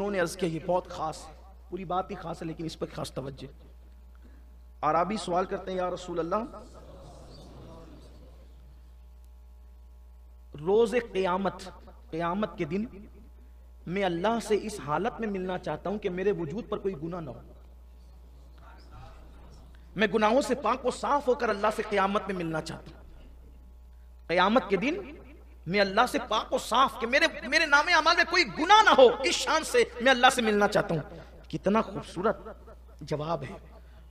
उन्होंने अर्ज किया ये बहुत खास है, पूरी बात ही खास है लेकिन इस पर खास तवज्जो। आराबी सवाल करते हैं, या रसूल अल्लाह, रोज क़यामत के दिन मैं अल्लाह से इस हालत में मिलना चाहता हूं कि मेरे वजूद पर कोई गुनाह ना हो, मैं गुनाहों से पाक और साफ होकर अल्लाह से क़यामत में मिलना चाहता हूं। क़यामत के दिन मैं अल्लाह से पाक और साफ, कि मेरे नामे अमाल में कोई गुनाह ना हो, इस शान से मैं अल्लाह से मिलना चाहता हूं। कितना खूबसूरत जवाब है।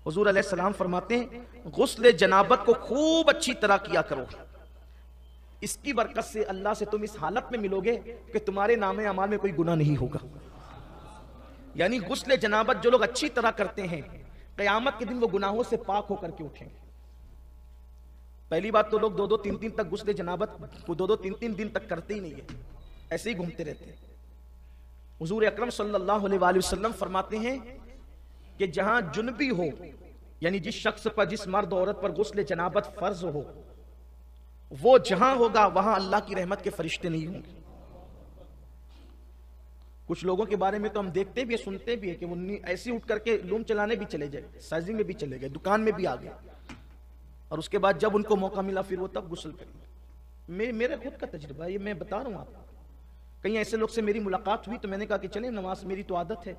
हुजूर अलैहिस्सलाम फरमाते हैं गुस्ल जनाबत को खूब अच्छी तरह किया करो, इसकी बरकत से अल्लाह से तुम इस हालत में मिलोगे कि तुम्हारे नामे अमाल में कोई गुनाह नहीं होगा। यानी गुस्ल जनाबत जो लोग अच्छी तरह करते हैं, क़यामत के दिन वो गुनाहों से पाक होकर के उठेंगे। पहली बात तो लोग 2-2 3-3 तक गुस्ल जनाबत को 2-2 3-3 दिन तक करते ही नहीं है, ऐसे ही घूमते रहते हैं। हुजूर अकरम सल्लल्लाहु अलैहि वसल्लम फरमाते हैं कि जहां जुनबी हो, यानी जिस शख्स पर, जिस मर्द औरत पर गुस्ल जनाबत फर्ज हो, वो जहां होगा वहां अल्लाह की रहमत के फरिश्ते नहीं होंगे। कुछ लोगों के बारे में तो हम देखते भी है, सुनते भी है कि वो ऐसे उठ करके लूम चलाने भी चले जाए, साइजिंग में भी चले गए, दुकान में भी आ गए, और उसके बाद जब उनको मौका मिला फिर वो तब गुस्ल करेंगे। मेरे खुद का तजुर्बा ये मैं बता रहा हूं आपको। कहीं ऐसे लोग से मेरी मुलाकात हुई तो मैंने कहा कि चले नमाज, मेरी तो आदत है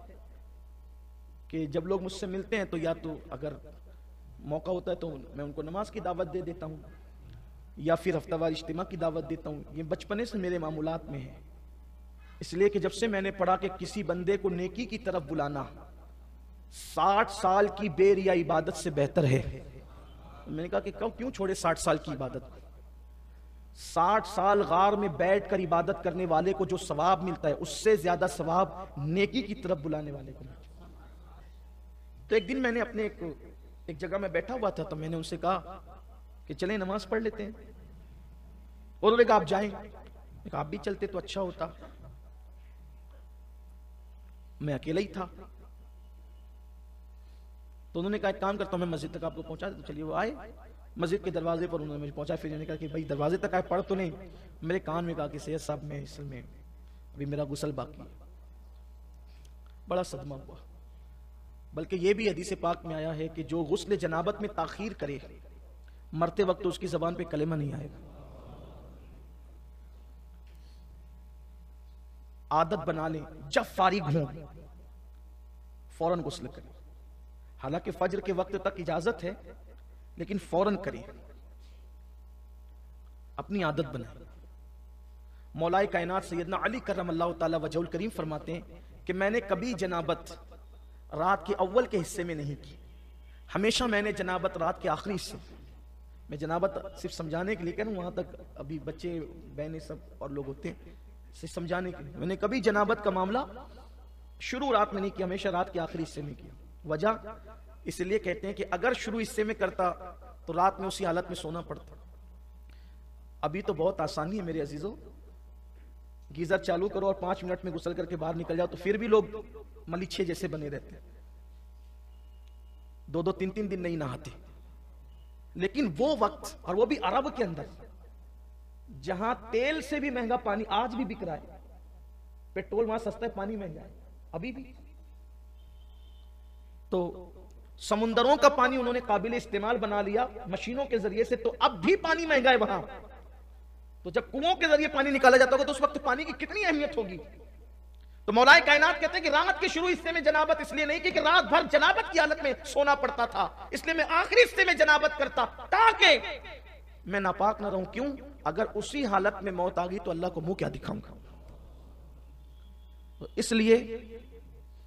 कि जब लोग मुझसे मिलते हैं तो या तो अगर मौका होता है तो मैं उनको नमाज की दावत दे देता हूँ, या फिर हफ्तावार इज्तिमा की दावत देता हूँ। ये बचपने से मेरे मामूलात में है, इसलिए कि जब से मैंने पढ़ा कि किसी बंदे को नेकी की तरफ बुलाना 60 साल की बेरिया इबादत से बेहतर है। मैंने कहा कि क्यों छोड़े 60 साल की इबादत को? 60 साल गार में बैठकर इबादत करने वाले को जो सवाब मिलता है, उससे ज्यादा सवाब नेकी की तरफ बुलाने वाले को मिलता है। तो एक दिन मैंने अपने एक जगह में बैठा हुआ था, तो मैंने उनसे कहा कि चलें नमाज पढ़ लेते हैं। और उन्होंने कहा आप जाएं, आप भी चलते तो अच्छा होता। मैं अकेला ही था, तो उन्होंने कहा एक काम करता हूं मैं मस्जिद तक आपको पहुंचा देता। चलिए वो आए, मस्जिद के दरवाजे पर उन्होंने मुझे पहुंचा। फिर मैंने कहा कि भाई दरवाजे तक आए, पढ़ तो नहीं। मेरे कान में कहा कि सैयद साहब मैं असल में अभी मेरा गुस्ल बाकी है। बड़ा सदमा हुआ। बल्कि ये भी हदीस पाक में आया है कि जो गुस्ल जनाबत में ताखीर करे, मरते वक्त तो उसकी जबान पे कलेमा नहीं आएगा। आदत बना लें, जब फारिग हों फौरन गुस्ल करें। हालांकि फज्र के वक्त तक इजाजत है, लेकिन फौरन करें, अपनी आदत बनाएं। मौलाए कायनात सैयदना अली करमल्लाहु ताला वजहुल करीम फरमाते हैं कि मैंने कभी जनाबत रात के अव्वल के हिस्से में नहीं की, हमेशा मैंने जनाबत रात के आखिरी हिस्से। मैं जनाबत सिर्फ समझाने के लिए कह रहा हूं, वहां तक अभी बच्चे बहनें सब और लोग होते हैं, सिर्फ समझाने के लिए। मैंने कभी जनाबत का मामला शुरू रात में नहीं किया, हमेशा रात के आखिरी हिस्से में किया। वजह इसलिए कहते हैं कि अगर शुरू हिस्से में करता तो रात में उसी हालत में सोना पड़ता। अभी तो बहुत आसानी है मेरे अजीजों, गीजर चालू करो और 5 मिनट में गुस्ल करके बाहर निकल जाओ, तो फिर भी लोग मलीछे जैसे बने रहते हैं, 2-2 3-3 दिन नहीं नहाते। लेकिन वो वक्त, और वो भी अरब के अंदर, जहां तेल से भी महंगा पानी आज भी बिक रहा है। पेट्रोल वहां सस्ता है, पानी महंगा है अभी भी। तो समुंदरों का पानी उन्होंने काबिल इस्तेमाल बना लिया मशीनों के जरिए से, तो अब भी पानी महंगा है वहां। तो जब कुओं के जरिए पानी निकाला जाता होगा तो उस वक्त पानी की कितनी अहमियत होगी। तो मौलाए कायनात कहते हैं कि रात के शुरू हिस्से में जनाबत इसलिए नहीं की कि रात भर जनाबत की हालत में सोना पड़ता था, इसलिए मैं आखिरी हिस्से में जनाबत करता ताकि मैं नापाक ना रहूं। क्यों? अगर उसी हालत में मौत आ गई तो अल्लाह को मुंह क्या दिखाऊंगा। तो इसलिए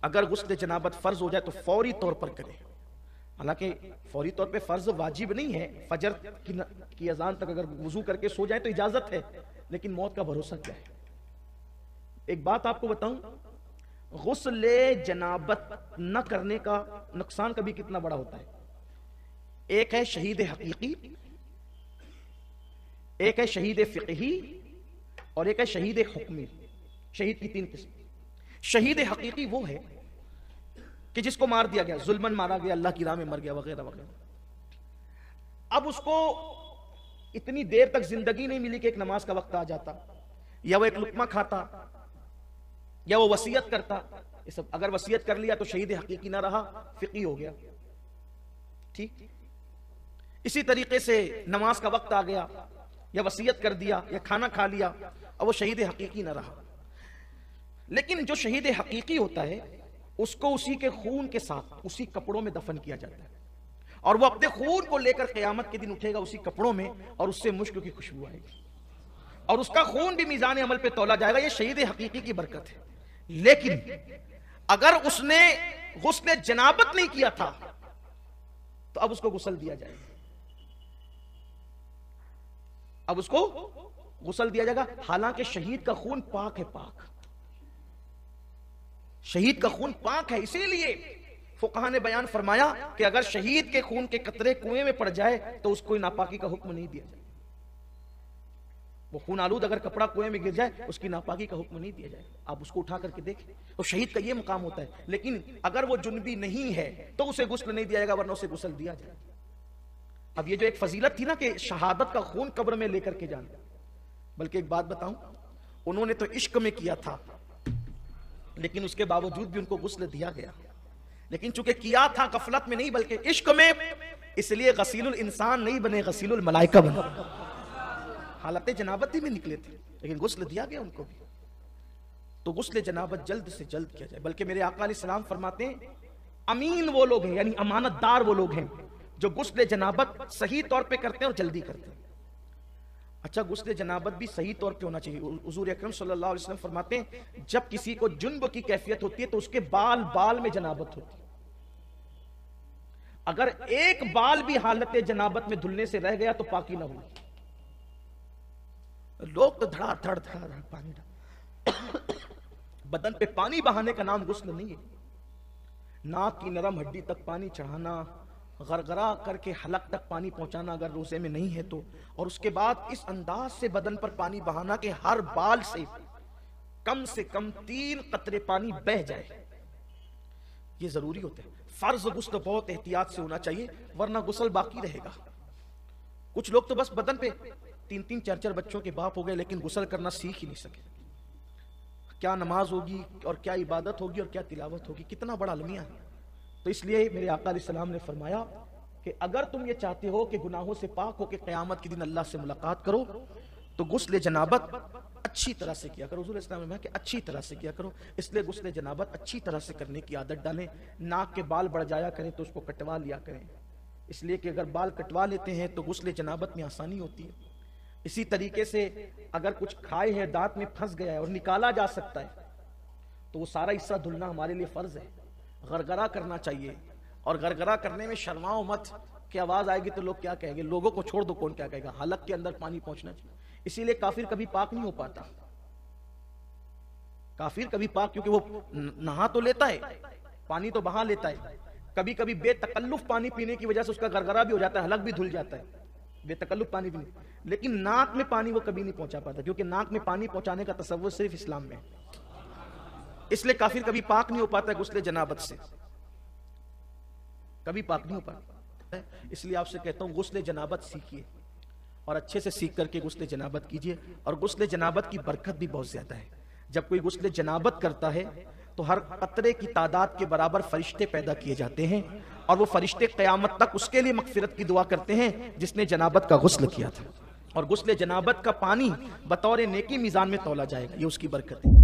अगर गुस्ल जनाबत फर्ज हो जाए तो फौरी तौर पर करें। हालांकि फौरी तौर पे फर्ज वाजिब नहीं है, फजर की अजान तक अगर वुजू करके सो जाए तो इजाजत है, लेकिन मौत का भरोसा क्या है। एक बात आपको बताऊं, गुस्ल जनाबत न करने का नुकसान कभी कितना बड़ा होता है। एक है शहीद हकीकी, एक है शहीद फिक़ही, और एक है शहीद हुक्मी। शहीद की 3 किस्म। शहीद हकीकी वो है कि जिसको मार दिया गया, जुल्मन मारा गया, अल्लाह की राह में मर गया, वगैरह वगैरह। अब उसको इतनी देर तक जिंदगी नहीं मिली कि एक नमाज का वक्त आ जाता, या वो एक लुकमा खाता, या वो वसीयत करता, ये सब अगर वसीयत कर लिया तो शहीद हकीकी ना रहा, फिकी हो गया। ठीक इसी तरीके से नमाज का वक्त आ गया, या वसीयत कर दिया, या खाना खा लिया, और वो शहीद हकीकी ना रहा। लेकिन जो शहीद हकीकी होता है उसको उसी के खून के साथ उसी कपड़ों में दफन किया जाता है, और वो अपने खून को लेकर क़यामत के दिन उठेगा उसी कपड़ों में, और उससे मुश्क की खुशबू आएगी, और उसका खून भी मीज़ान अमल पे तौला जाएगा। ये शहीद हकीकी की बरकत है। लेकिन अगर उसने गुस्ल जनाबत नहीं किया था तो अब उसको गुस्ल दिया जाएगा, अब उसको गुस्ल दिया जाएगा। हालांकि शहीद का खून पाक है, पाक शहीद का खून पाक है। इसीलिए फुकहा ने बयान फरमाया कि अगर शहीद के खून के कतरे कुएं में पड़ जाए तो उसको नापाकी का हुक्म नहीं दिया जाए। वो खून आलूद अगर कपड़ा कुएं में गिर जाए उसकी नापाकी का हुक्म नहीं दिया जाए। आप उसको उठा करके देखें, तो शहीद का ये मुकाम होता है। लेकिन अगर वो जुनबी नहीं है तो उसे गुस्ल नहीं दिया जाएगा, वरना उसे गुस्ल दिया जाए। अब ये जो एक फजीलत थी ना कि शहादत का खून कब्र में लेकर के जाना, बल्कि एक बात बताऊं, उन्होंने तो इश्क में किया था, लेकिन उसके बावजूद भी उनको गुस्ल दिया गया। लेकिन चूंकि किया था गफलत में नहीं बल्कि इश्क में, इसलिए गसीलुल इंसान नहीं बने, गसीलुल मलाइका बने। हालत जनाबत में निकले थे लेकिन गुस्ल दिया गया उनको भी। तो गुस्ल जनाबत जल्द से जल्द किया जाए। बल्कि मेरे आका अलैहिस्सलाम फरमाते हैं अमीन वो लोग हैं, यानी अमानतदार वो लोग हैं जो गुस्ल जनाबत सही तौर पे करते हैं और जल्दी करते हैं। अच्छा, गुस्ल जनाबत भी सही तौर पे होना चाहिए। हुजूर अकरम सल्लल्लाहु अलैहि वसल्लम फरमाते हैं जब किसी को जुन्ब की कैफियत होती है तो उसके बाल बाल में जनाबत होती है। अगर एक बाल भी हालत जनाबत में धुलने से रह गया तो पाकी ना हुई। लोग तो धड़ाधड़ पानी बदन पे पानी बहाने का नाम गुस्ल नहीं है। नाक की नरम हड्डी तक पानी चढ़ाना, गरगरा करके हलक तक पानी पहुंचाना अगर रोजे में नहीं है तो, और उसके बाद इस अंदाज से बदन पर पानी बहाना कि हर बाल से कम 3 कतरे पानी बह जाए, ये जरूरी होता है। फर्ज गुस्ल बहुत एहतियात से होना चाहिए, वरना गुस्ल बाकी रहेगा। कुछ लोग तो बस बदन पे 3-3 4-4 बच्चों के बाप हो गए लेकिन गुस्ल करना सीख ही नहीं सके। क्या नमाज होगी और क्या इबादत होगी और क्या तिलावत होगी, कितना बड़ा अलमिया है। तो इसलिए मेरे आका अलैहिस्सलाम ने फरमाया कि अगर तुम ये चाहते हो कि गुनाहों से पाक हो के क़यामत के दिन अल्लाह से मुलाकात करो तो गुस्ल जनाबत अच्छी तरह से किया करो। हुजूर इस्लाम ने कहा कि अच्छी तरह से किया करो, इसलिए गुस्ल जनाबत अच्छी तरह से करने की आदत डालें। नाक के बाल बढ़ जाया करें तो उसको कटवा लिया करें, इसलिए कि अगर बाल कटवा लेते हैं तो गुस्ल जनाबत में आसानी होती है। इसी तरीके से अगर कुछ खाए हैं दांत में फंस गया है और निकाला जा सकता है तो वो सारा हिस्सा धुलना हमारे लिए फर्ज है। गरगरा करना चाहिए, और गरगरा करने में शर्माओ मत कि आवाज आएगी तो लोग क्या कहेंगे, लोगों को छोड़ दो, कौन क्या कहेगा। हलक के अंदर पानी पहुंचना चाहिए। इसीलिए काफिर कभी पाक नहीं हो पाता। काफिर कभी पाक, क्योंकि वो नहा तो लेता है, पानी तो बहा लेता है, कभी कभी बेतकल्लुफ पानी पीने की वजह से उसका गरगरा भी हो जाता है, हलक भी धुल जाता है, बेतकल्लुफ पानी पीने, लेकिन नाक में पानी वो कभी नहीं पहुंचा पाता, क्योंकि नाक में पानी पहुंचाने का तसव्वुर सिर्फ इस्लाम में है। इसलिए काफिर कभी पाक नहीं हो पाता गुस्ल जनाबत से, कभी पाक नहीं हो पाता। इसलिए आपसे कहता हूं गुस्ल जनाबत सीखिए और अच्छे से सीख करके गुस्ल जनाबत कीजिए। और गुस्ल जनाबत की बरकत भी बहुत ज्यादा है। जब कोई गुस्ल जनाबत करता है तो हर कतरे की तादाद के बराबर फरिश्ते पैदा किए जाते हैं, और वो फरिश्ते क़यामत तक उसके लिए मगफिरत की दुआ करते हैं जिसने जनाबत का गुस्ल किया था। और गुस्ल जनाबत का पानी बतौर नेकी मीज़ान में तौला जाएगा, ये उसकी बरकत है।